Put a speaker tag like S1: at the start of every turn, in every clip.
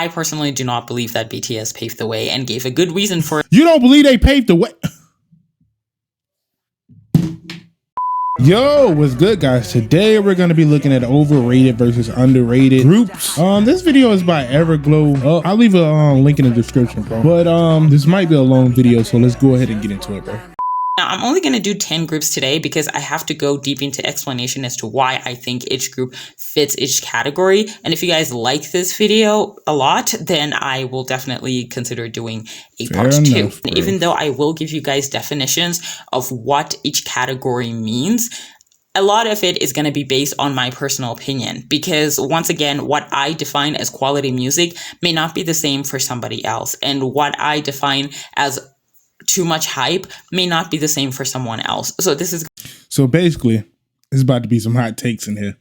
S1: I personally do not believe that BTS paved the way and gave a good reason for it.
S2: You don't believe they paved the way? Yo, what's good, guys? Today we're going to be looking at overrated versus underrated groups. This video is by Everglow. I'll leave a link in the description, bro. But this might be a long video, so let's go ahead and get into it, bro.
S1: Now, I'm only going to do 10 groups today because I have to go deep into explanation as to why I think each group fits each category. And if you guys like this video a lot, then I will definitely consider doing a part 2. Even though I will give you guys definitions of what each category means, a lot of it is going to be based on my personal opinion because, once again, what I define as quality music may not be the same for somebody else. And what I define as too much hype may not be the same for someone else. So basically, there's about to be some hot takes in here.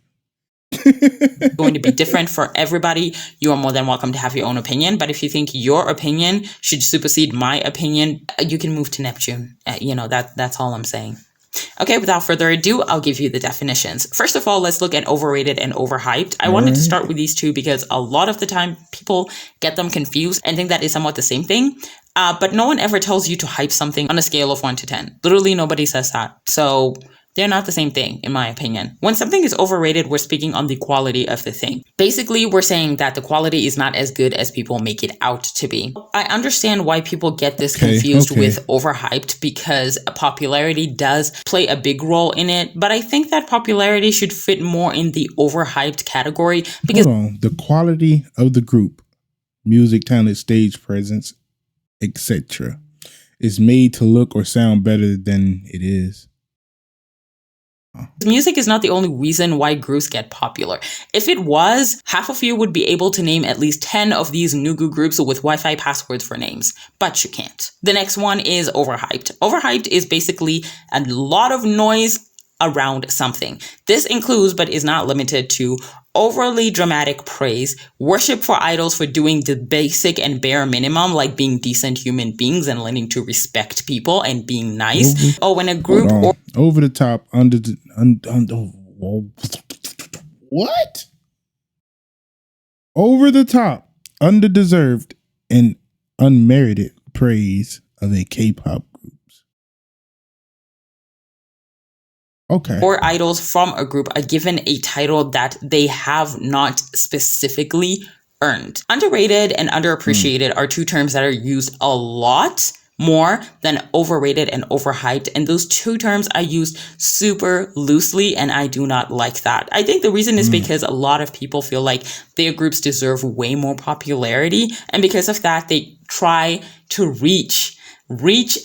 S1: Going to be different for everybody. You are more than welcome to have your own opinion, but if you think your opinion should supersede my opinion, you can move to Neptune. That's all I'm saying. Okay, without further ado, I'll give you the definitions. First of all, let's look at overrated and overhyped. I wanted to start with these two because a lot of the time people get them confused and think that is somewhat the same thing. But no one ever tells you to hype something on a scale of 1 to 10. Literally nobody says that. So they're not the same thing, in my opinion. When something is overrated, we're speaking on the quality of the thing. Basically, we're saying that the quality is not as good as people make it out to be. I understand why people get this confused with overhyped because popularity does play a big role in it. But I think that popularity should fit more in the overhyped category because
S2: the quality of the group, music, talent, stage presence, etc., is made to look or sound better than it is.
S1: Music is not the only reason why groups get popular. If it was, half of you would be able to name at least 10 of these Nugu groups with Wi-Fi passwords for names, but you can't. The next one is overhyped. Overhyped is basically a lot of noise around something. This includes, but is not limited to, overly dramatic praise, worship for idols for doing the basic and bare minimum, like being decent human beings and learning to respect people and being nice. When a group
S2: over the top, what? Over the top, underdeserved, and unmerited praise of a K-pop group. Okay.
S1: Or idols from a group are given a title that they have not specifically earned. Underrated and underappreciated are two terms that are used a lot more than overrated and overhyped. And those two terms are used super loosely, and I do not like that. I think the reason is because a lot of people feel like their groups deserve way more popularity. And because of that, they try to reach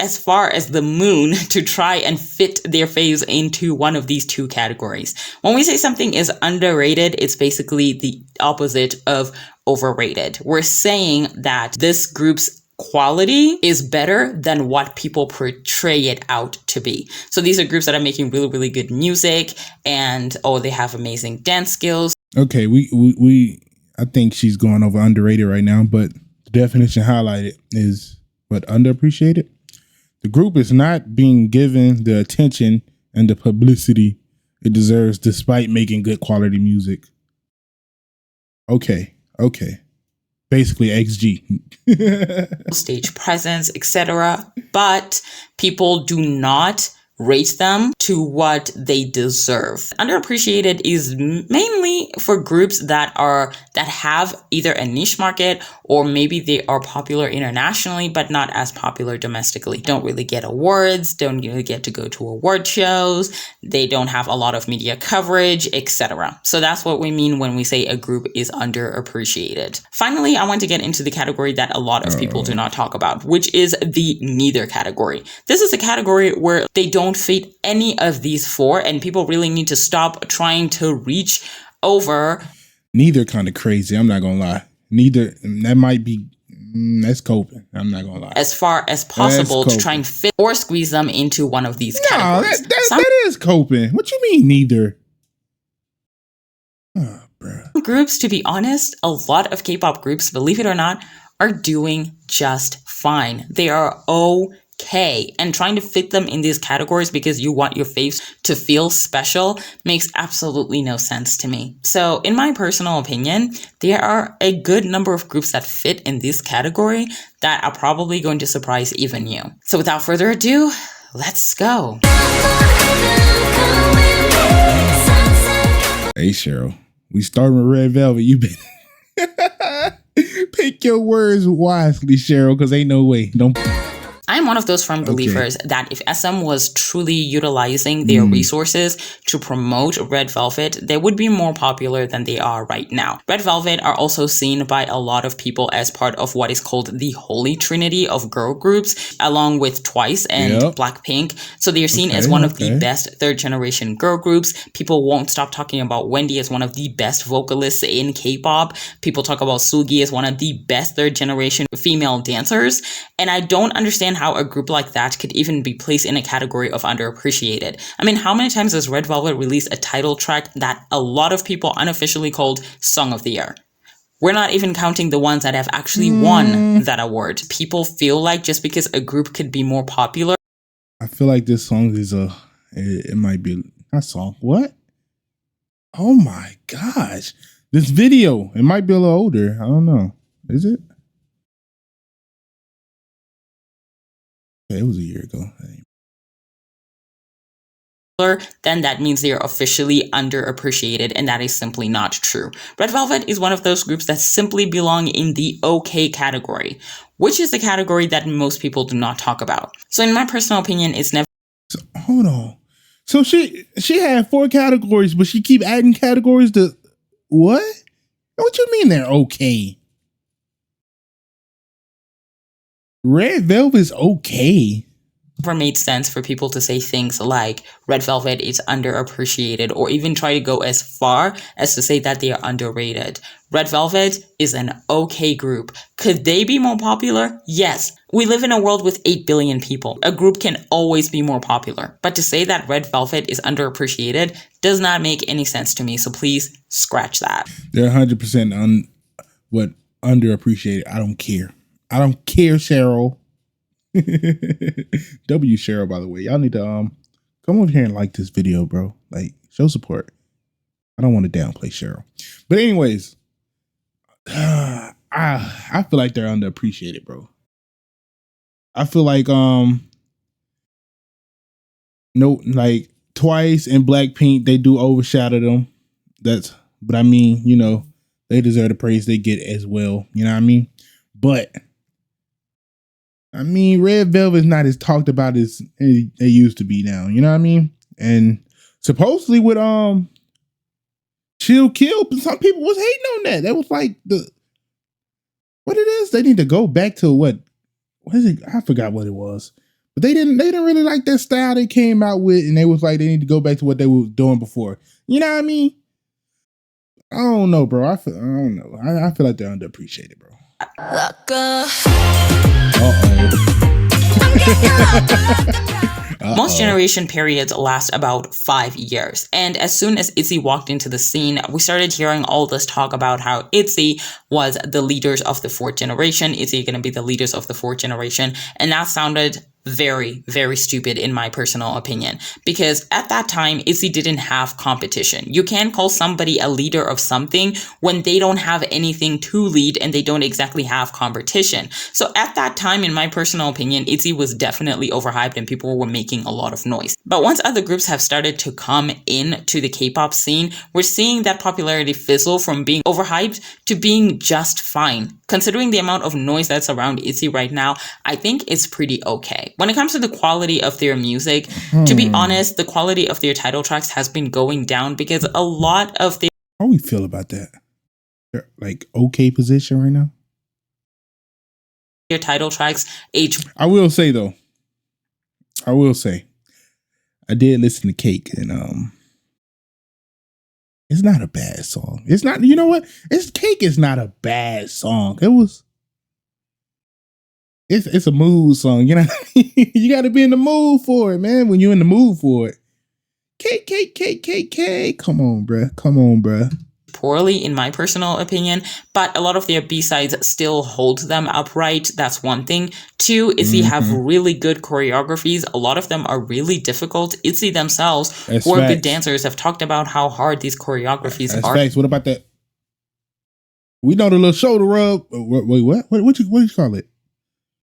S1: as far as the moon to try and fit their phase into one of these two categories. When we say something is underrated, it's basically the opposite of overrated. We're saying that this group's quality is better than what people portray it out to be. So these are groups that are making really, really good music and they have amazing dance skills.
S2: Okay, I think she's going over underrated right now, but the definition highlighted is but underappreciated. The group is not being given the attention and the publicity it deserves despite making good quality music. Okay. Basically XG.
S1: Stage presence, etc. But people do not rate them to what they deserve. Underappreciated is mainly for groups that have either a niche market or maybe they are popular internationally but not as popular domestically. Don't really get awards, don't really get to go to award shows, they don't have a lot of media coverage, etc. So that's what we mean when we say a group is underappreciated. Finally, I want to get into the category that a lot of people do not talk about, which is the neither category. This is a category where they don't fit any of these four, and people really need to stop trying to reach over.
S2: Neither kind of crazy, I'm not gonna lie. Neither, that might be, that's coping, I'm not gonna lie.
S1: As far as possible to try and fit or squeeze them into one of these categories.
S2: That is coping. What you mean neither? Oh, bruh.
S1: Groups, to be honest, a lot of K-pop groups, believe it or not, are doing just fine. They are K, and trying to fit them in these categories because you want your faves to feel special makes absolutely no sense to me. So in my personal opinion, there are a good number of groups that fit in this category that are probably going to surprise even you. So without further ado, let's go.
S2: Hey Cheryl, we starting with Red Velvet. You been pick your words wisely, Cheryl, because ain't no way. Don't.
S1: I am one of those firm believers that if SM was truly utilizing their resources to promote Red Velvet, they would be more popular than they are right now. Red Velvet are also seen by a lot of people as part of what is called the holy trinity of girl groups, along with Twice and Blackpink. So they are seen as one of the best third generation girl groups. People won't stop talking about Wendy as one of the best vocalists in K-pop. People talk about Sugi as one of the best third generation female dancers. And I don't understand how a group like that could even be placed in a category of underappreciated. I mean, how many times has Red Velvet released a title track that a lot of people unofficially called Song of the Year? We're not even counting the ones that have actually won that award. People feel like just because a group could be more popular.
S2: I feel like this song is it might be not song. What? Oh my gosh. This video, it might be a little older. I don't know. Is it? Okay, it was a year ago.
S1: Then that means they are officially underappreciated, and that is simply not true. Red Velvet is one of those groups that simply belong in the okay category, which is the category that most people do not talk about. So in my personal opinion, it's never...
S2: So, hold on. So she had 4 categories, but she keep adding categories to... What? What you mean they're okay? Red Velvet's okay.
S1: Never made sense for people to say things like Red Velvet is underappreciated, or even try to go as far as to say that they are underrated. Red Velvet is an okay group. Could they be more popular? Yes. We live in a world with 8 billion people. A group can always be more popular. But to say that Red Velvet is underappreciated does not make any sense to me. So please scratch that.
S2: They're 100% underappreciated. I don't care. I don't care, Cheryl. W Cheryl, by the way. Y'all need to come over here and like this video, bro. Like, show support. I don't want to downplay Cheryl. But anyways, I feel like they're underappreciated, bro. I feel like like Twice and Blackpink, they do overshadow them. But I mean, you know, they deserve the praise they get as well. You know what I mean? But I mean, Red Velvet is not as talked about as they used to be now. You know what I mean? And supposedly with Chill Kill, some people was hating on that. That was like what it is. They need to go back to what is it? I forgot what it was. But they didn't really like that style they came out with, and they was like they need to go back to what they were doing before. You know what I mean? I don't know, bro. I don't know. I feel like they're underappreciated, bro.
S1: Most generation periods last about 5 years. And as soon as itzy walked into the scene, we started hearing all this talk about how itzy was the leaders of the 4th generation. Itzy going to be the leaders of the 4th generation. And that sounded very, very stupid in my personal opinion, because at that time, itzy didn't have competition. You can't call somebody a leader of something when they don't have anything to lead and they don't exactly have competition. So at that time, in my personal opinion, itzy was definitely overhyped and people were making a lot of noise. But once other groups have started to come in to the K-pop scene, we're seeing that popularity fizzle from being overhyped to being just fine. Considering the amount of noise that's around itzy right now, I think it's pretty okay. When it comes to the quality of their music, to be honest, the quality of their title tracks has been going down because a lot of their...
S2: How do we feel about that? They're like okay position right now?
S1: Their title tracks
S2: I will say though, I did listen to Cake, and it's not a bad song. It's not, you know what? Cake is not a bad song. It's a mood song. You know, you got to be in the mood for it, man. When you're in the mood for it, Cake. Come on, bruh.
S1: poorly, in my personal opinion, but a lot of their B-sides still hold them upright. That's one thing. Two, itzy have really good choreographies. A lot of them are really difficult. Itzy themselves,
S2: That's
S1: who are good
S2: facts.
S1: dancers, have talked about how hard these choreographies
S2: That's
S1: are.
S2: facts. What about that? We know the little shoulder rub. Wait, what? What you call it?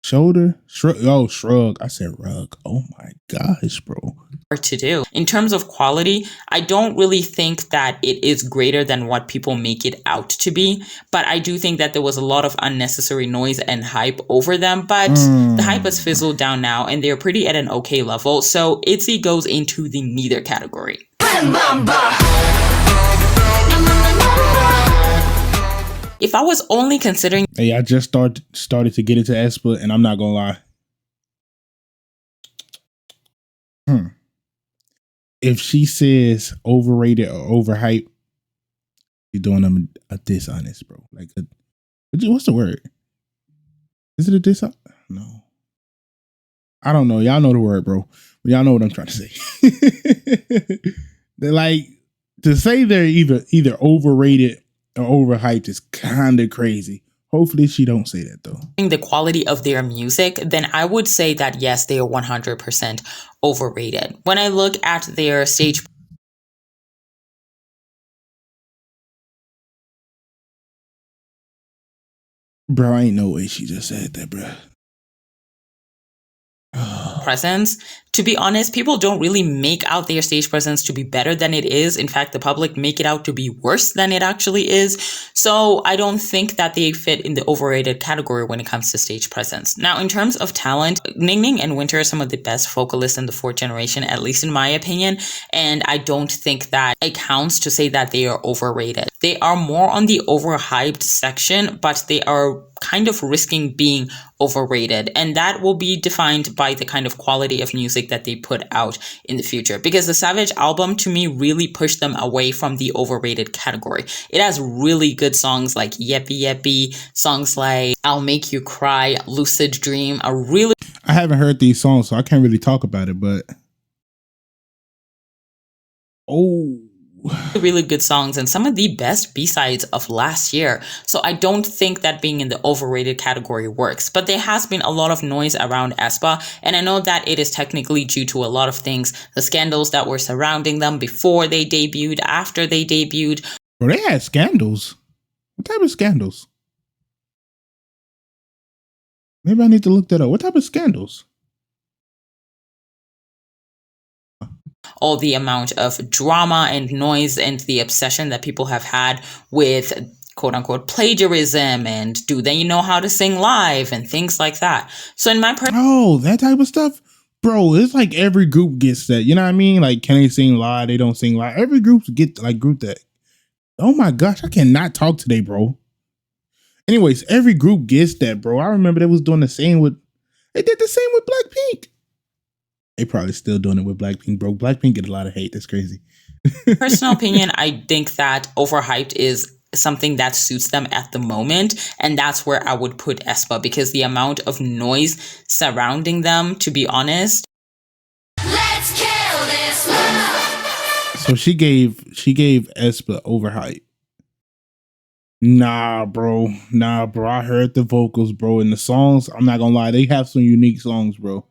S2: Shoulder shrug. Oh, shrug. I said rug. Oh my gosh, bro.
S1: To do. In terms of quality, I don't really think that it is greater than what people make it out to be, but I do think that there was a lot of unnecessary noise and hype over them, but the hype has fizzled down now and they're pretty at an okay level, so itzy goes into the neither category. If I was only considering...
S2: Hey, I just started to get into aespa, and I'm not gonna lie. If she says overrated or overhyped, you're doing them a dishonest, bro. Like, what's the word? Is it a dishonest? No. I don't know. Y'all know the word, bro. But y'all know what I'm trying to say. They're like, to say they're either overrated or overhyped is kind of crazy. Hopefully she don't say that though.
S1: The quality of their music, then I would say that yes, they are 100% overrated. When I look at their stage...
S2: Bro, ain't no way she just said that, bro.
S1: presence, to be honest, people don't really make out their stage presence to be better than it is. In fact, the public make it out to be worse than it actually is. So I don't think that they fit in the overrated category when it comes to stage presence. Now, in terms of talent, Ning Ning and Winter are some of the best vocalists in the fourth generation, at least in my opinion. And I don't think that it counts to say that they are overrated. They are more on the overhyped section, but they are kind of risking being overrated, and that will be defined by the kind of quality of music that they put out in the future, because the Savage album to me really pushed them away from the overrated category. It has really good songs like Yeppy Yeppy, songs like I'll Make You Cry, Lucid Dream are really...
S2: I haven't heard these songs, so I can't really talk about it, but
S1: really good songs and some of the best B-sides of last year. So I don't think that being in the overrated category works, but there has been a lot of noise around aespa, and I know that it is technically due to a lot of things, the scandals that were surrounding them before they debuted, after they debuted.
S2: Bro, they had scandals. What type of scandals? Maybe I need to look that up. What type of scandals?
S1: All the amount of drama and noise and the obsession that people have had with quote unquote plagiarism and do they know how to sing live and things like that. So in my
S2: that type of stuff, bro, it's like every group gets that. You know what I mean? Like, can they sing live? They don't sing live. Every group get like group that. Oh my gosh, I cannot talk today, bro. Anyways, every group gets that, bro. I remember they was doing the same with. They did the same with Blackpink. They probably still doing it with Blackpink, bro. Blackpink get a lot of hate. That's crazy.
S1: Personal opinion, I think that overhyped is something that suits them at the moment, and that's where I would put aespa, because the amount of noise surrounding them, to be honest.
S3: Let's kill this love.
S2: So she gave aespa overhyped. Nah, bro. I heard the vocals, bro, and the songs. I'm not gonna lie, they have some unique songs, bro.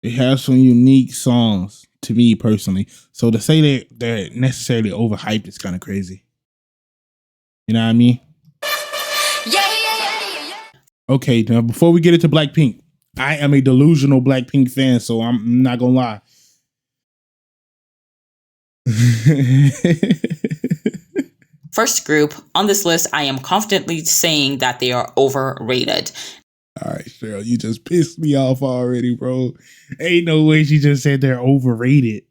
S2: They have some unique songs to me personally. So to say they're necessarily overhyped is kind of crazy. You know what I mean?
S3: Yeah.
S2: Okay, now before we get into Blackpink, I am a delusional Blackpink fan, so I'm not gonna lie.
S1: First group on this list, I am confidently saying that they are overrated.
S2: All right, Cheryl, you just pissed me off already, bro. Ain't no way she just said they're overrated.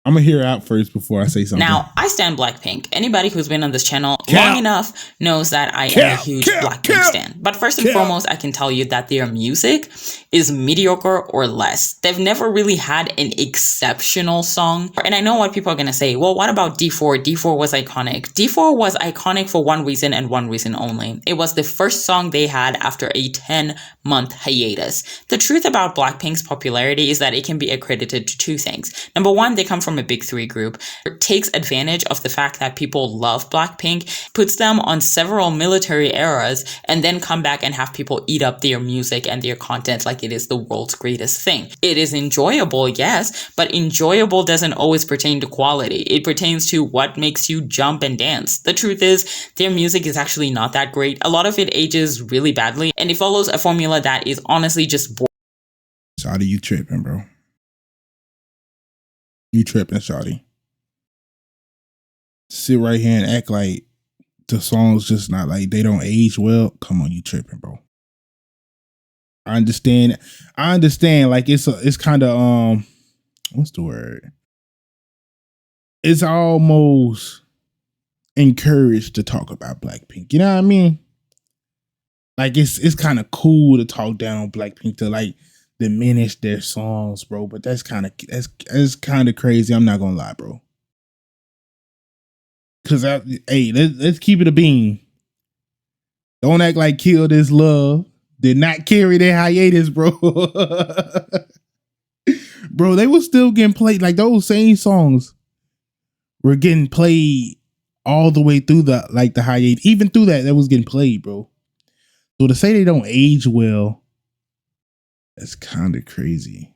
S2: I'm gonna hear her out first before I say something.
S1: Now, I stand Blackpink. Anybody who's been on this channel long enough knows that I am a huge Blackpink stan. But first and foremost, I can tell you that their music is mediocre or less. They've never really had an exceptional song. And I know what people are gonna say. Well, what about D4? D4 was iconic. D4 was iconic for one reason and one reason only. It was the first song they had after a 10-month hiatus. The truth about Blackpink's popularity is that it can be accredited to two things. Number one, they come from from a big three group, takes advantage of the fact that people love Blackpink, puts them on several military eras, and then come back and have people eat up their music and their content like it is the world's greatest thing. It is enjoyable, yes, but enjoyable doesn't always pertain to quality. It pertains to what makes you jump and dance. The truth is, their music is actually not that great. A lot of it ages really badly, and it follows a formula that is honestly just boring.
S2: Shawty, you tripping, bro. You tripping, Shawty. Sit right here and act like the songs just not like they don't age well. Come on, you tripping, bro. I understand. Like it's kind of what's the word? It's almost encouraged to talk about Blackpink. You know what I mean? Like it's kind of cool to talk down on Blackpink, to like diminish their songs, bro. But that's kind of crazy. I'm not gonna lie, bro. Cause hey, let's keep it a bean. Don't act like Kill This Love did not carry their hiatus, bro. Bro, they were still getting played. Like those same songs were getting played all the way through the hiatus. Even through that was getting played, bro. So to say they don't age well, that's kind of crazy.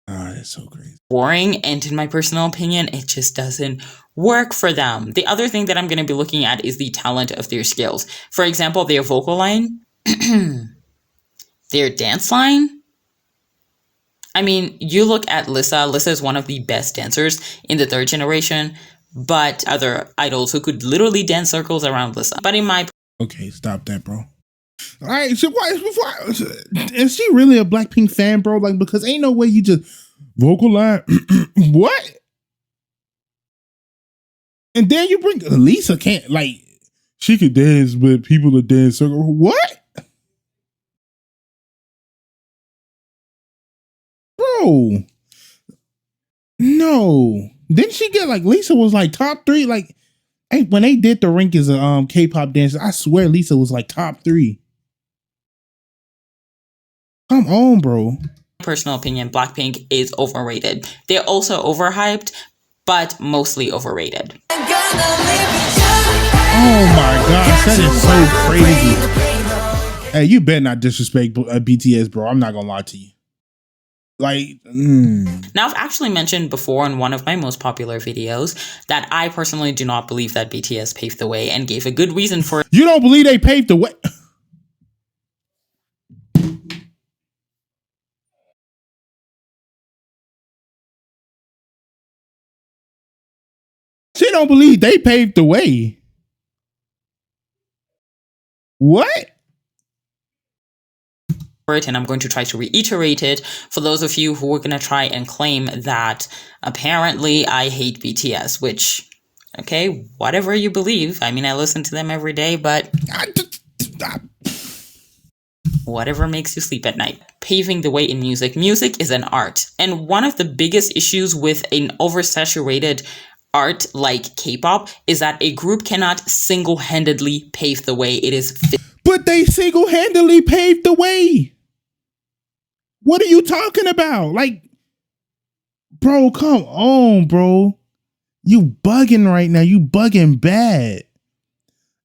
S2: That's so crazy.
S1: Boring, and in my personal opinion, it just doesn't work for them. The other thing that I'm going to be looking at is the talent of their skills. For example, their vocal line, their dance line. I mean, you look at Lisa. Lisa is one of the best dancers in the third generation, but other idols who could literally dance circles around Lisa. But in my
S2: okay, stop that, bro. All right, so is she really a Blackpink fan, bro? Like, because ain't no way you just vocal line. What? And then you bring Lisa can't, like, she could dance, but people are dance circle. What? Bro. No. Didn't she get, like, Lisa was like top 3? Like, hey, when they did the rankings of K-pop dancers, I swear Lisa was like top 3. Come on, bro.
S1: Personal opinion, Blackpink is overrated. They're also overhyped, but mostly overrated.
S2: Oh my gosh, that is so crazy. Hey, you better not disrespect BTS, bro. I'm not gonna lie to you. Like,
S1: Now, I've actually mentioned before in one of my most popular videos that I personally do not believe that BTS paved the way, and gave a good reason for it.
S2: You don't believe they paved the way? She don't believe they paved the way. What?
S1: And I'm going to try to reiterate it for those of you who are going to try and claim that apparently I hate BTS, which, okay, whatever you believe. I mean, I listen to them every day, but whatever makes you sleep at night. Paving the way in music. Music is an art. And one of the biggest issues with an oversaturated art like K-pop is that a group cannot single-handedly pave the way. It is...
S2: But they single-handedly paved the way. What are you talking about? Like, bro, come on, bro. You bugging right now. You bugging bad.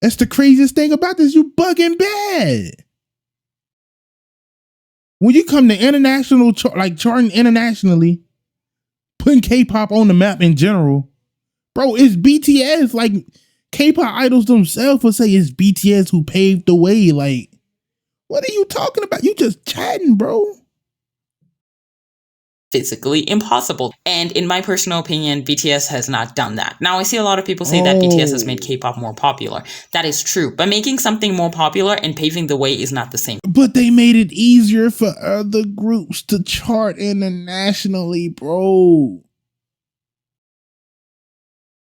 S2: That's the craziest thing about this. You bugging bad. When you come to international, charting internationally, putting K-pop on the map in general, bro, it's BTS. Like, K-pop idols themselves will say it's BTS who paved the way. Like, what are you talking about? You just chatting, bro.
S1: Physically impossible. And in my personal opinion, BTS has not done that. Now, I see a lot of people say that BTS has made K-pop more popular. That is true. But making something more popular and paving the way is not the same.
S2: But they made it easier for other groups to chart internationally, bro.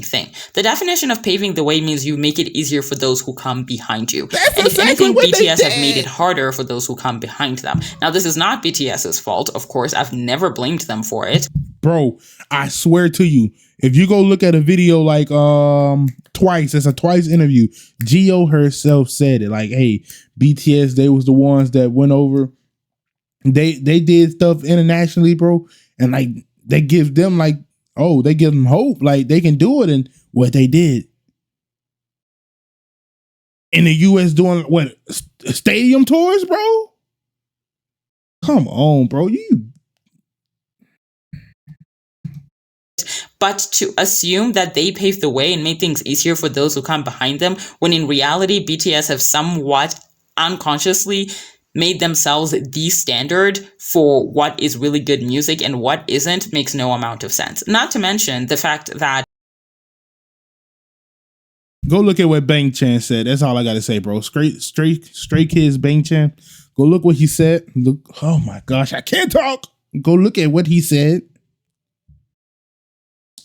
S1: Thing. The definition of paving the way means you make it easier for those who come behind you.
S2: That's
S1: and
S2: exactly
S1: if anything,
S2: what
S1: BTS
S2: they
S1: have
S2: did.
S1: made it harder for those who come behind them. Now, this is not BTS's fault, of course. I've never blamed them for it.
S2: Bro, I swear to you, if you go look at a video like Twice, it's a Twice interview, Gio herself said it. Like, hey, BTS, they was the ones that went over They did stuff internationally, bro, and like they give them like, oh, they give them hope, like they can do it. And what they did in the US doing what, stadium tours, bro? Come on, bro.
S1: But to assume that they paved the way and made things easier for those who come behind them, when in reality, BTS have somewhat unconsciously made themselves the standard for what is really good music and what isn't, makes no amount of sense. Not to mention the fact that
S2: Go look at what Bang Chan said. That's all I gotta say, bro. Stray Kids Bang Chan. Go look what he said. Look, oh my gosh, I can't talk. Go look at what he said.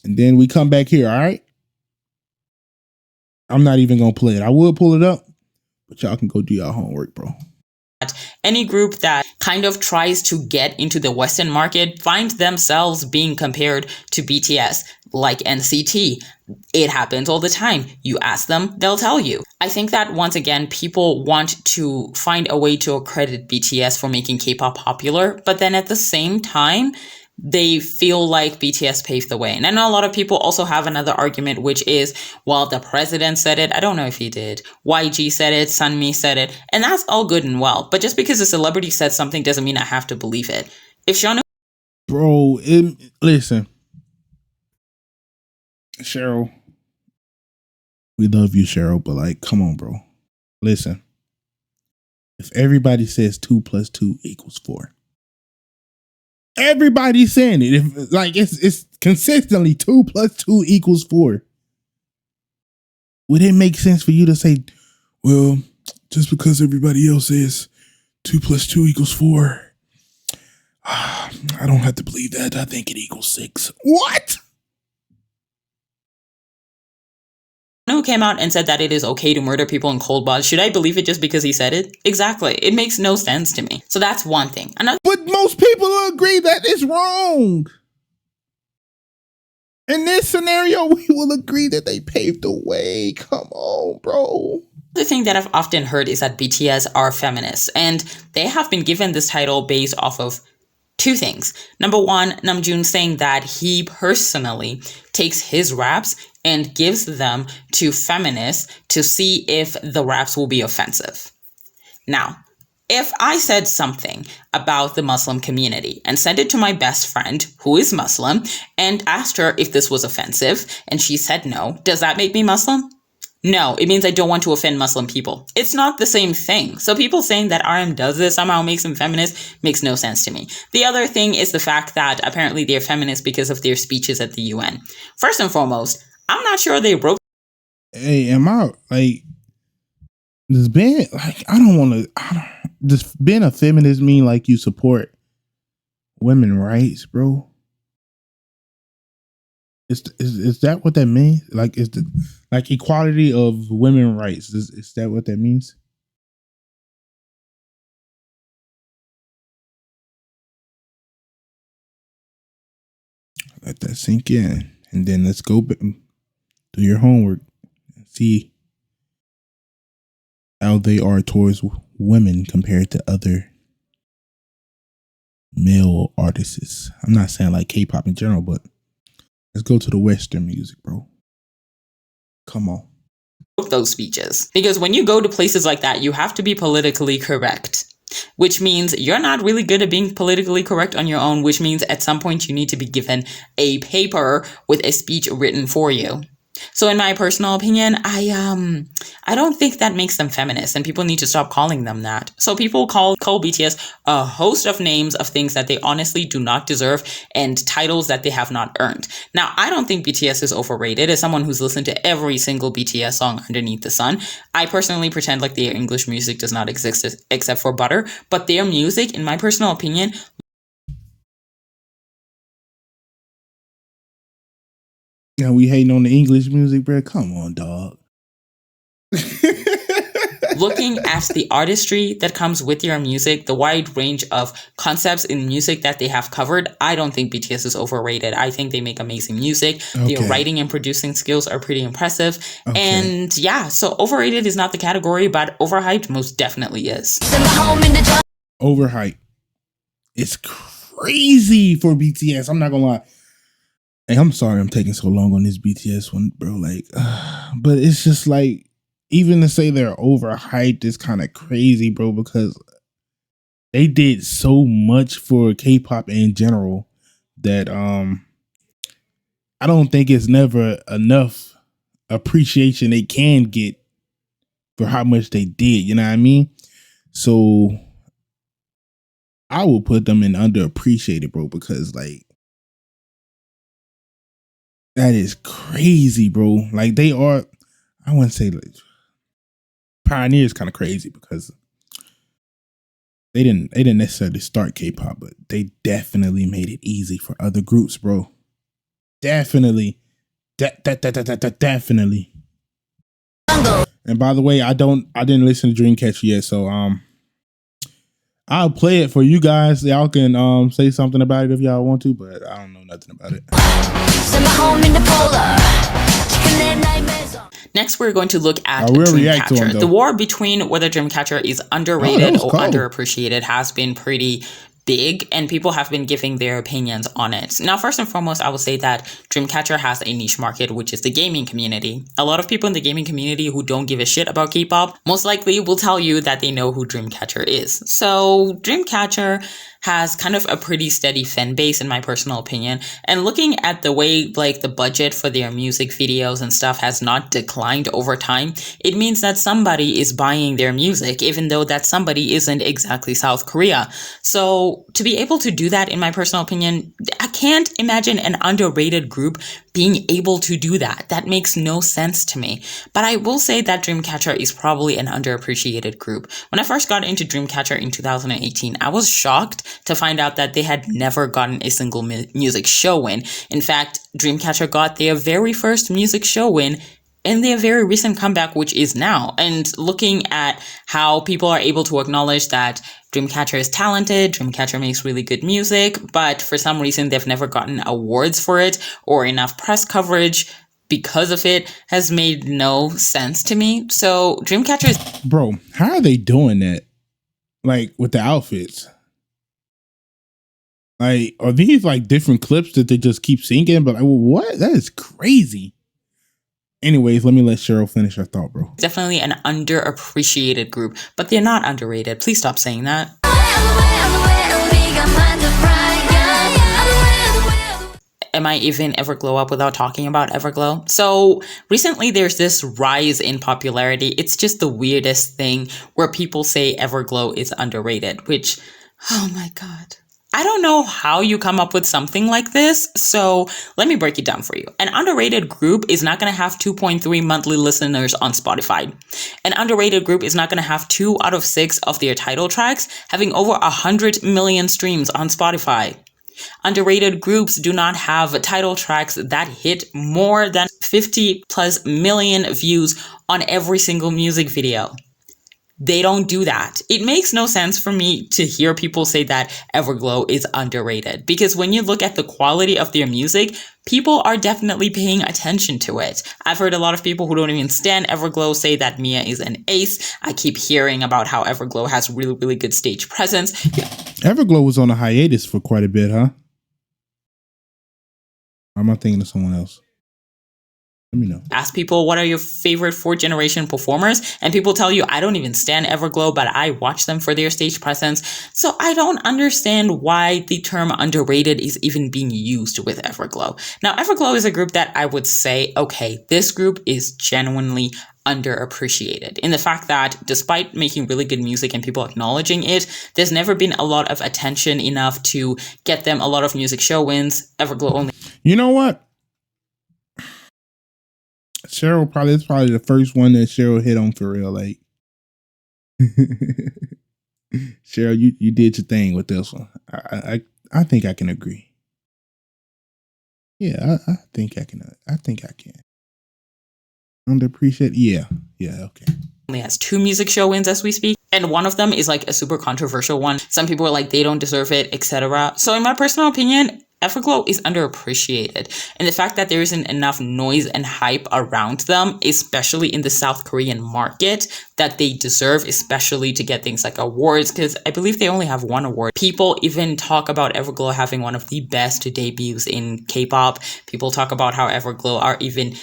S2: And then we come back here, all right? I'm not even gonna play it. I will pull it up, but y'all can go do your homework, bro.
S1: any group that kind of tries to get into the Western market find themselves being compared to BTS, like NCT. It happens all the time. You ask them, they'll tell you. I think that once again, people want to find a way to accredit BTS for making K-pop popular, but then at the same time, they feel like BTS paved the way. And I know a lot of people also have another argument, which is, well, the president said it. I don't know if he did. YG said it. Sunmi said it. And that's all good and well. But just because a celebrity said something doesn't mean I have to believe it. If Sean...
S2: Bro, listen. Cheryl. We love you, Cheryl, but like, come on, bro. Listen. If everybody says 2 + 2 = 4. Everybody's saying it. If like it's consistently 2 + 2 = 4. Would it make sense for you to say, well, just because everybody else says 2 + 2 = 4, I don't have to believe that. I think it equals 6. What?
S1: who came out and said that it is okay to murder people in cold blood, should I believe it just because he said it? Exactly. It makes no sense to me. So that's one thing.
S2: But most people agree that it's wrong. In this scenario, we will agree that they paved the way. Come on, bro.
S1: The thing that I've often heard is that BTS are feminists, and they have been given this title based off of two things. Number one, Namjoon saying that he personally takes his raps and gives them to feminists to see if the raps will be offensive. Now, if I said something about the Muslim community and sent it to my best friend, who is Muslim, and asked her if this was offensive, and she said no, does that make me Muslim? No, it means I don't want to offend Muslim people. It's not the same thing. So people saying that RM does this somehow makes them feminist makes no sense to me. The other thing is the fact that apparently they're feminists because of their speeches at the UN. First and foremost, I'm not sure they wrote.
S2: Hey, am I like this being like does being a feminist mean like you support women's rights, bro? Is that what that means? Like, is the like equality of women's rights? Is that what that means? Let that sink in, and then let's go do your homework and see how they are towards women compared to other male artists. I'm not saying like K-pop in general, but let's go to the Western music, bro. Come on.
S1: Those speeches. Because when you go to places like that, you have to be politically correct. Which means you're not really good at being politically correct on your own, which means at some point you need to be given a paper with a speech written for you. So in my personal opinion, I don't think that makes them feminists, and people need to stop calling them that. So people call BTS a host of names of things that they honestly do not deserve and titles that they have not earned. Now, I don't think BTS is overrated. As someone who's listened to every single BTS song underneath the sun, I personally pretend like their English music does not exist except for Butter, but their music, in my personal opinion,
S2: Now we hating on the English music, bro. Come on, dog.
S1: looking at the artistry that comes with your music, the wide range of concepts in music that they have covered, I don't think BTS is overrated. I think they make amazing music.
S2: Okay.
S1: Their writing and producing skills are pretty impressive. Okay. And yeah, so overrated is not the category, but overhyped most definitely is.
S2: Overhyped. is crazy for BTS. I'm not gonna lie. Hey, I'm sorry I'm taking so long on this BTS one, bro. Like, but it's just like, even to say they're overhyped is kind of crazy, bro, because they did so much for K-pop in general that I don't think it's never enough appreciation they can get for how much they did. You know what I mean? So I will put them in underappreciated, bro, because like that is crazy, bro. Like they are, I wouldn't say like Pioneer is kind of crazy because they didn't necessarily start K-pop, but they definitely made it easy for other groups, bro. Definitely. Definitely. And by the way, I didn't listen to Dreamcatcher yet, so I'll play it for you guys. Y'all can say something about it if y'all want to, but I don't know nothing about it.
S3: Send my home in the polar. Chicken and nightmares on.
S1: Next, we're going to look at
S2: I will react to him,
S1: Dreamcatcher.
S2: though.
S1: The war between whether Dreamcatcher is underrated
S2: was
S1: or
S2: cold.
S1: underappreciated has been pretty big, and people have been giving their opinions on it. Now, first and foremost, I would say that Dreamcatcher has a niche market, which is the gaming community. A lot of people in the gaming community who don't give a shit about K-pop most likely will tell you that they know who Dreamcatcher is. So Dreamcatcher has kind of a pretty steady fan base in my personal opinion, and looking at the way like the budget for their music videos and stuff has not declined over time, it means that somebody is buying their music, even though that somebody isn't exactly South Korea. So to be able to do that, in my personal opinion, I can't imagine an underrated group being able to do that. That makes no sense to me. But I will say that Dreamcatcher is probably an underappreciated group. When I first got into Dreamcatcher in 2018, I was shocked to find out that they had never gotten a single music show win. In fact, Dreamcatcher got their very first music show win in their very recent comeback, which is now. And looking at how people are able to acknowledge that Dreamcatcher is talented, Dreamcatcher makes really good music, but for some reason they've never gotten awards for it or enough press coverage because of it, has made no sense to me. So Dreamcatcher is...
S2: Bro, how are they doing that? Like with the outfits? Like, are these like different clips that they just keep singing? But like, what? That is crazy. Anyways, let me let Cheryl finish her thought, bro.
S1: definitely an underappreciated group, but they're not underrated. Please stop saying that. Am I even ever glow up without talking about Everglow? So recently there's this rise in popularity. It's just the weirdest thing where people say Everglow is underrated, which, oh my God. I don't know how you come up with something like this, so let me break it down for you. An underrated group is not going to have 2.3 monthly listeners on Spotify. An underrated group is not going to have 2 out of 6 of their title tracks having over 100 million streams on Spotify. Underrated groups do not have title tracks that hit more than 50 plus million views on every single music video. They don't do that. It makes no sense for me to hear people say that Everglow is underrated, because when you look at the quality of their music, people are definitely paying attention to it. I've heard a lot of people who don't even stand Everglow say that Mia is an ace. I keep hearing about how Everglow has really, really good stage presence.
S2: Everglow was on a hiatus for quite a bit, huh? Or am I thinking of someone else? Let me know.
S1: Ask people, what are your favorite 4th generation performers? And people tell you, I don't even stand Everglow, but I watch them for their stage presence. So I don't understand why the term underrated is even being used with Everglow. Now, Everglow is a group that I would say, okay, this group is genuinely underappreciated, in the fact that despite making really good music and people acknowledging it, there's never been a lot of attention enough to get them a lot of music show wins. Everglow only...
S2: You know what? Cheryl is probably the first one that Cheryl hit on for real. Like, Cheryl, you did your thing with this one. I think I can agree. Yeah, I think I can. I think I can. Underappreciate? Yeah, okay.
S1: Only has 2 music show wins as we speak, and one of them is like a super controversial one. Some people are like, they don't deserve it, etc. So in my personal opinion, Everglow is underappreciated, and the fact that there isn't enough noise and hype around them, especially in the South Korean market, that they deserve, especially to get things like awards, because I believe they only have one award. People even talk about Everglow having one of the best debuts in K-pop. People talk about how Everglow are even...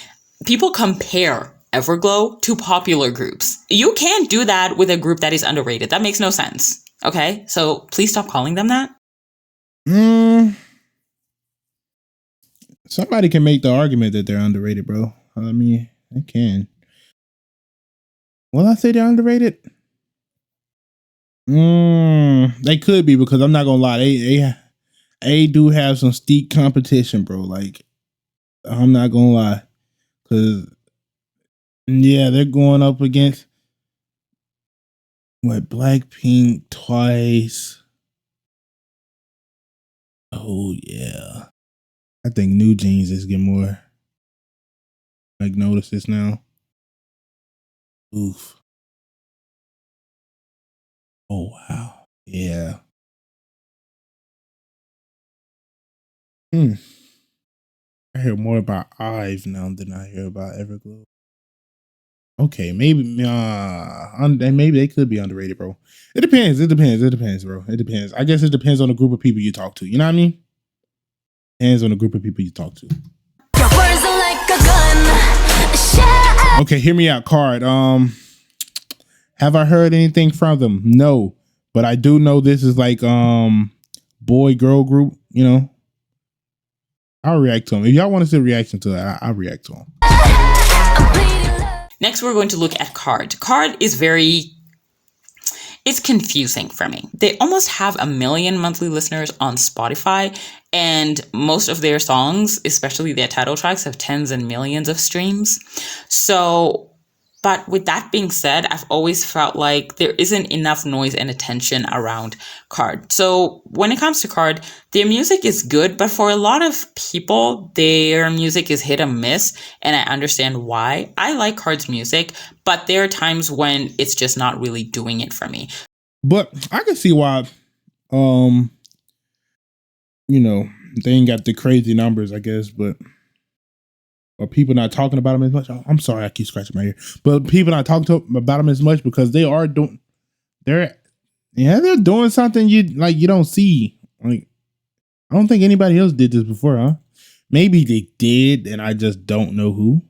S1: People compare Everglow to popular groups. You can't do that with a group that is underrated. That makes no sense. Okay? So please stop calling them that.
S2: Somebody can make the argument that they're underrated, bro. I mean, they can. Will I say they're underrated? They could be, because I'm not gonna lie, they do have some steep competition, bro. Like, I'm not gonna lie, because yeah, they're going up against what, Blackpink, Twice. Oh yeah, I think New Jeans is getting more like notices now. Oof. Oh wow. Yeah. I hear more about IVE now than I hear about Everglow. Okay, maybe maybe they could be underrated, bro. It depends, bro. It depends. I guess it depends on the group of people you talk to. You know what I mean? Depends on the group of people you talk to.
S3: Your words are like a gun. Shout.
S2: Okay, hear me out, Card. Have I heard anything from them? No. But I do know this is like boy girl group, you know. I'll react to them. If y'all want to see a reaction to it, I'll react to them.
S1: Next, we're going to look at Card. Card is it's confusing for me. They almost have 1 million monthly listeners on Spotify, and most of their songs, especially their title tracks, have tens and millions of streams. So, but with that being said, I've always felt like there isn't enough noise and attention around Card. So when it comes to Card, their music is good, but for a lot of people, their music is hit or miss, and I understand why. I like Card's music, but there are times when it's just not really doing it for me.
S2: But I can see why, you know, they ain't got the crazy numbers, I guess, but... or people not talking about them as much. Oh, I'm sorry, I keep scratching my ear. But people not talking about them as much because they're doing something you don't see. Like, I don't think anybody else did this before, huh? Maybe they did, and I just don't know who.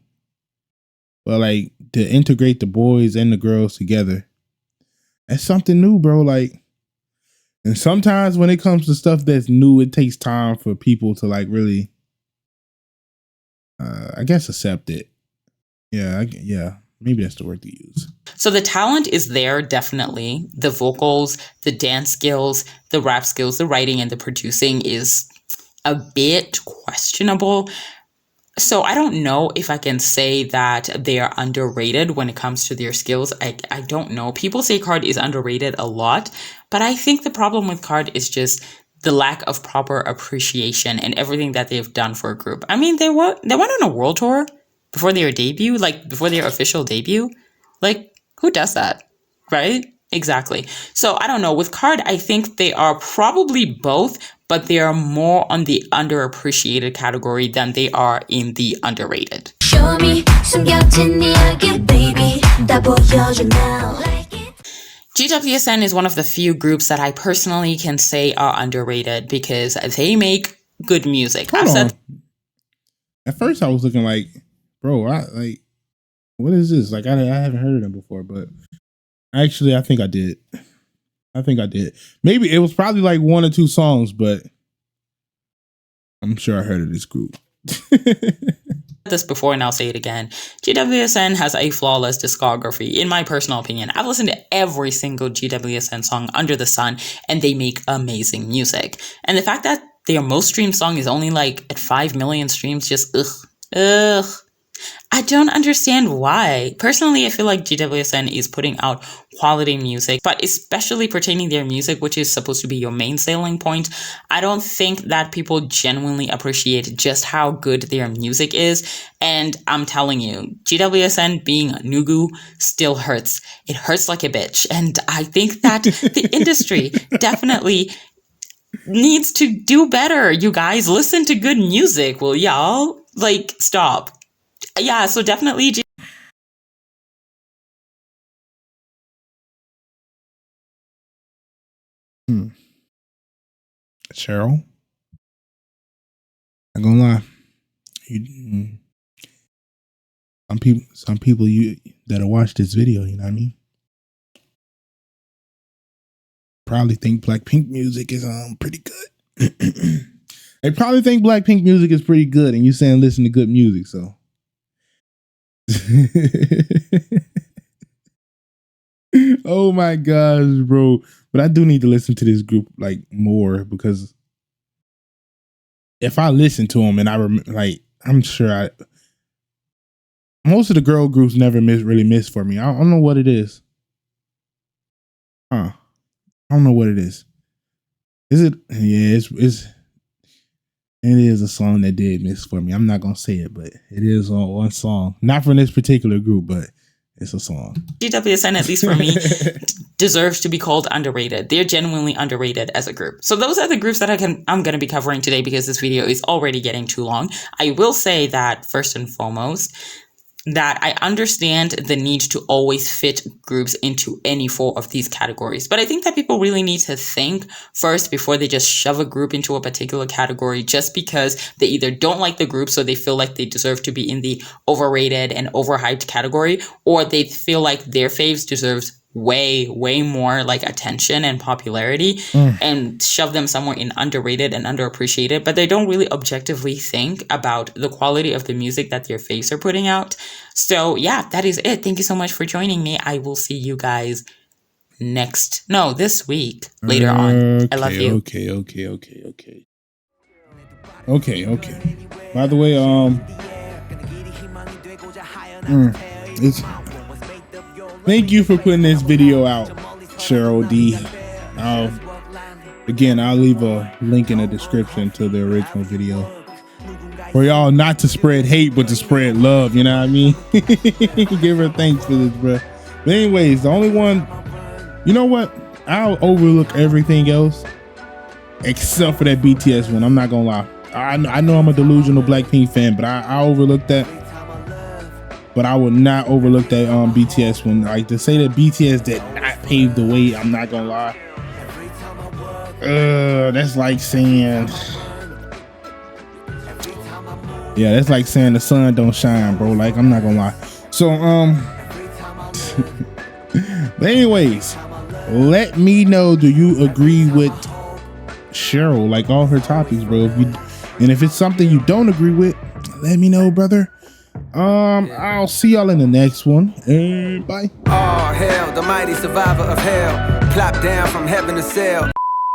S2: But like, to integrate the boys and the girls together, that's something new, bro. Like, and sometimes when it comes to stuff that's new, it takes time for people to like really, I guess, accept it. Yeah, maybe that's the word to use.
S1: So the talent is there, definitely. The vocals, the dance skills, the rap skills, the writing, and the producing is a bit questionable. So I don't know if I can say that they are underrated when it comes to their skills. I don't know. People say Card is underrated a lot, but I think the problem with Card is just the lack of proper appreciation and everything that they've done for a group. I mean, they went on a world tour before their debut, like before their official debut. Like, who does that, right? Exactly. So I don't know. With Card, I think they are probably both, but they are more on the underappreciated category than they are in the underrated.
S3: Show me 숨겨진 이야기, baby. 다 보여줘 now.
S1: GWSN is one of the few groups that I personally can say are underrated because they make good music.
S2: At first I was looking like, bro, what is this? Like, I haven't heard of them before, but actually I think I did. Maybe it was probably like 1 or 2 songs, but I'm sure I heard of this group.
S1: This before and I'll say it again. GWSN has a flawless discography, in my personal opinion. I've listened to every single GWSN song under the sun, and they make amazing music. And the fact that their most streamed song is only like at 5 million streams, just ugh. I don't understand why. Personally, I feel like GWSN is putting out quality music, but especially pertaining their music, which is supposed to be your main selling point, I don't think that people genuinely appreciate just how good their music is. And I'm telling you, GWSN being Nugu still hurts. It hurts like a bitch. And I think that the industry definitely needs to do better. You guys listen to good music, will y'all? Like, stop. Yeah, so definitely.
S2: Cheryl, I'm gonna lie. Some people you that'll watch this video, you know what I mean? Probably think Blackpink music is pretty good. They probably think Blackpink music is pretty good, and you saying listen to good music, so. Oh my gosh, bro! But I do need to listen to this group like more, because if I listen to them and I'm sure most of the girl groups never really miss for me. I don't know what it is. I don't know what it is. Is it? Yeah, it is a song that did miss for me. I'm not gonna say it, but it is one song. Not from this particular group, but it's a song.
S1: GWSN, at least for me, deserves to be called underrated. They're genuinely underrated as a group. So those are the groups that I'm going to be covering today, because this video is already getting too long. I will say that first and foremost, that I understand the need to always fit groups into any four of these categories. But I think that people really need to think first before they just shove a group into a particular category just because they either don't like the group, so they feel like they deserve to be in the overrated and overhyped category, or they feel like their faves deserves way more like attention and popularity and shove them somewhere in underrated and underappreciated, but they don't really objectively think about the quality of the music that their faves are putting out. So yeah, that is it. Thank you so much for joining me. I will see you guys this week later on. I love you.
S2: Okay. By the way, thank you for putting this video out, Cheryl D. Again, I'll leave a link in the description to the original video for y'all not to spread hate, but to spread love. You know what I mean? Give her thanks for this, bro. But anyways, the only one, you know what? I'll overlook everything else except for that BTS one. I'm not gonna lie. I know I'm a delusional Blackpink fan, but I overlooked that. But I would not overlook that BTS one. Like, to say that BTS did not pave the way, I'm not gonna lie. That's like saying, yeah, that's like saying the sun don't shine, bro. Like, I'm not gonna lie. So but anyways, let me know, do you agree with Cheryl, like all her topics, bro? And if it's something you don't agree with, let me know, brother. I'll see y'all in the next one, and bye.
S4: Oh hell, the mighty survivor of hell, clapped down from heaven to sail.